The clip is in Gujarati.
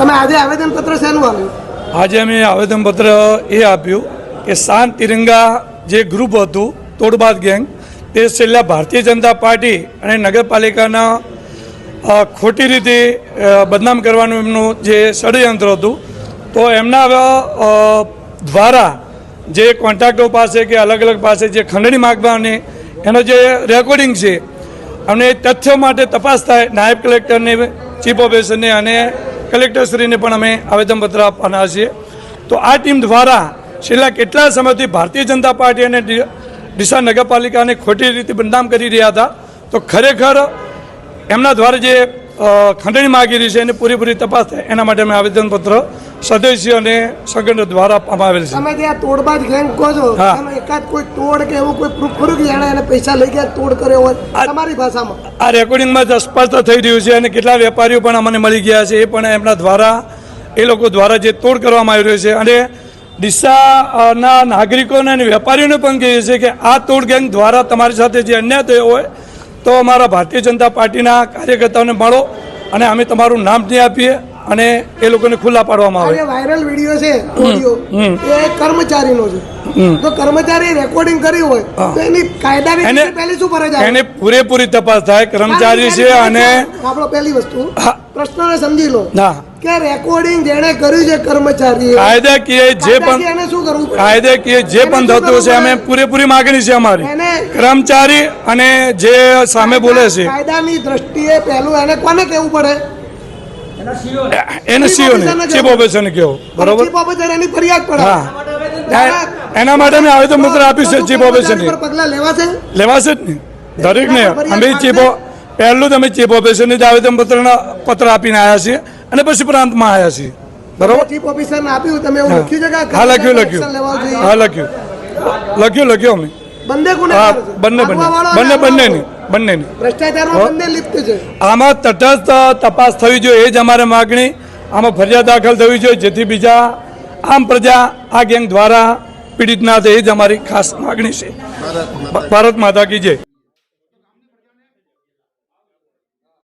તમે આજે આવેદનપત્ર શેનું આપ્યું? આજે અમે આવેદનપત્ર એ આપ્યું કે શાંત તિરંગા જે ગ્રુપ હતું તોડબાદ ગેંગ, તે છેલ્લા ભારતીય જનતા પાર્ટી અને નગરપાલિકાના ખોટી રીતે બદનામ કરવાનું એમનું જે ષડયંત્ર હતું, તો એમના દ્વારા જે કોન્ટ્રાક્ટો પાસે કે અલગ અલગ પાસે જે ખંડણી માગવાની એનો જે રેકોર્ડિંગ છે, અને તથ્યો માટે તપાસ થાય, નાયબ કલેક્ટરને, ચીફ ઓફિસરને અને કલેક્ટરશ્રીને પણ અમે આવેદનપત્ર આપવાના છીએ. તો આ ટીમ દ્વારા છેલ્લા કેટલા સમયથી ભારતીય જનતા પાર્ટી અને ડીસા નગરપાલિકાને ખોટી રીતે બદનામ કરી રહ્યા હતા, તો ખરેખર એમના દ્વારા જે ખંડણી માગી રહી છે એની પૂરેપૂરી તપાસ થાય એના માટે અમે આવેદનપત્ર સદસ્ય અને સંગઠન દ્વારા આપવામાં આવેલ છે. તમે જે આ તોડબાજ ગેંગ કહો છો, એમાં એકાદ કોઈ તોડ કે એવું કોઈ પ્રૂફ ખરું કે જાણે એને પૈસા લઈ ગયા તોડ કર્યો હોય તમારી ભાષામાં? આ રેકોર્ડિંગમાં સ્પષ્ટ થઈ રહ્યું છે અને કેટલા વેપારીઓ પણ અમને મળી ગયા છે, એ પણ એમના દ્વારા એ લોકો દ્વારા જે તોડ કરવામાં આવી રહ્યો છે. અને ડીસાના નાગરિકોને અને વેપારીઓને પણ કહીએ છીએ કે આ તોડ ગેંગ દ્વારા તમારી સાથે જે અન્યાય થયો હોય તો અમારા ભારતીય જનતા પાર્ટીના કાર્યકર્તાઓને મળો અને અમે તમારું નામ નહીં આપીએ અને એ લોકોને ખુલ્લા પાડવામાં આવે. વાયરલ વિડીયો છે એ કર્મચારીનો છે, તો કર્મચારી રેકોર્ડિંગ કરી હોય તો એની કાયદાની પહેલી શું ફરજ આવે? એને પૂરેપૂરી તપાસ થાય. કર્મચારી છે અને આપણો પહેલી વસ્તુ પ્રશ્નને સમજી લો ના કે રેકોર્ડિંગ જેણે કર્યું છે કર્મચારી, કાયદાકીય જે પણ શું કરવું? કાયદાકીય જે પણ થતું છે અમે પૂરેપૂરી માગણી છે અમારી. કર્મચારી અને જે સામે બોલે છે કાયદાની દ્રષ્ટિએ પહેલું એને કોને કહેવું પડે? એને સીઓને, ચીફ ઓફિસરને કહેવું. બરોબર, ચીફ ઓફિસર એની ફરિયાદ પડે. એના માટે અમે આવેદનપત્ર આપ્યું છે ચીફ ઓફિસરને. પગલા લેવાશે જ ને દરેકને. અમે પહેલું તમે ચીફ ઓફિસરને જ આવેદનપત્ર આપીને આવ્યા છીએ અને પછી પ્રાંતમાં આવ્યા છીએ. બરોબર, ચીફ ઓફિસરને આપ્યું તમે એવું લખ્યું છે કે? હા લખ્યું અમે બંને ભ્રષ્ટાચારમાં બંને લિપ્ત છે. આમાં તટસ્થ તપાસ થવી જોઈએ, એ જ અમારી માગણી. આમાં ફરિયાદ દાખલ થવી જોઈએ જેથી બીજા આમ પ્રજા આ ગેંગ દ્વારા પીડિત ના થાય, એ જ અમારી ખાસ માગણી છે. ભારત માતા કી જય.